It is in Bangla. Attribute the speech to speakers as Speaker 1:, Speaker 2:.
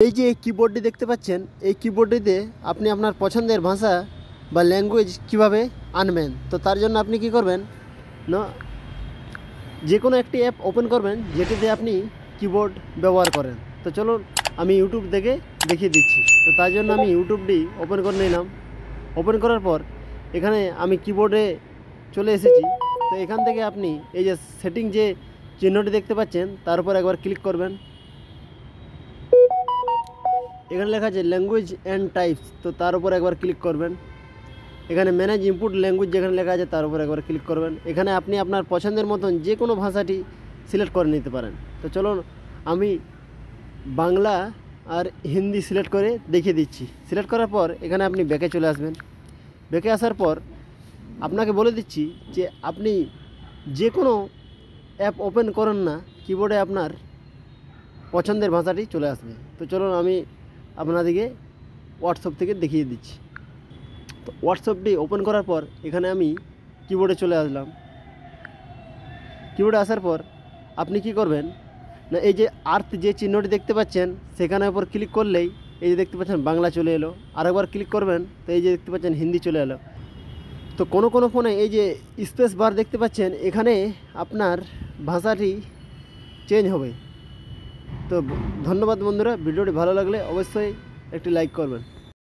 Speaker 1: এই যে কিবোর্ডটি দেখতে পাচ্ছেন, এই কিবোর্ডটিতে আপনি আপনার পছন্দের ভাষা বা ল্যাঙ্গুয়েজ কিভাবে আনবেন। তো তার জন্য আপনি কি করবেন না, যে কোনো একটি অ্যাপ ওপেন করবেন যেটিতে আপনি কিবোর্ড ব্যবহার করেন। তো চলুন আমি ইউটিউব থেকে দেখিয়ে দিচ্ছি। তো তার জন্য আমি ইউটিউবটি ওপেন করে নিলাম। ওপেন করার পর এখানে আমি কিবোর্ডে চলে এসেছি। তো এখান থেকে আপনি এই যে সেটিং যে চিহ্নটি দেখতে পাচ্ছেন তার উপর একবার ক্লিক করবেন। এখানে লেখা আছে ল্যাঙ্গুয়েজ অ্যান্ড টাইপস, তো তার উপর একবার ক্লিক করবেন। এখানে ম্যানেজ ইনপুট ল্যাঙ্গুয়েজ যেখানে লেখা আছে তার উপর একবার ক্লিক করবেন। এখানে আপনি আপনার পছন্দের মতন যে কোনো ভাষাটি সিলেক্ট করে নিতে পারেন। তো চলুন আমি বাংলা আর হিন্দি সিলেক্ট করে দেখিয়ে দিচ্ছি। সিলেক্ট করার পর এখানে আপনি ব্যাকে চলে আসবেন। ব্যাকে আসার পর আপনাকে বলে দিচ্ছি যে আপনি যে কোনো অ্যাপ ওপেন করেন না, কিবোর্ডে আপনার পছন্দের ভাষাটি চলে আসবে। তো চলুন আমি আপনাদেরকে হোয়াটসঅ্যাপ থেকে দেখিয়ে দিচ্ছি। তো হোয়াটসঅ্যাপটি ওপেন করার পর এখানে আমি কিবোর্ডে চলে আসলাম। কিবোর্ডে আসার পর আপনি কি করবেন না, এই যে আর্থ যে চিহ্নটি দেখতে পাচ্ছেন সেখানের উপর ক্লিক করলেই এই যে দেখতে পাচ্ছেন বাংলা চলে এলো। আরেকবার ক্লিক করবেন তো এই যে দেখতে পাচ্ছেন হিন্দি চলে এলো। তো কোনো ফোনে এই যে স্পেস বার দেখতে পাচ্ছেন, এখানে আপনার ভাষাটি চেঞ্জ হবে। তো ধন্যবাদ বন্ধুরা, ভিডিওটি ভালো লাগলে অবশ্যই একটি লাইক করবেন।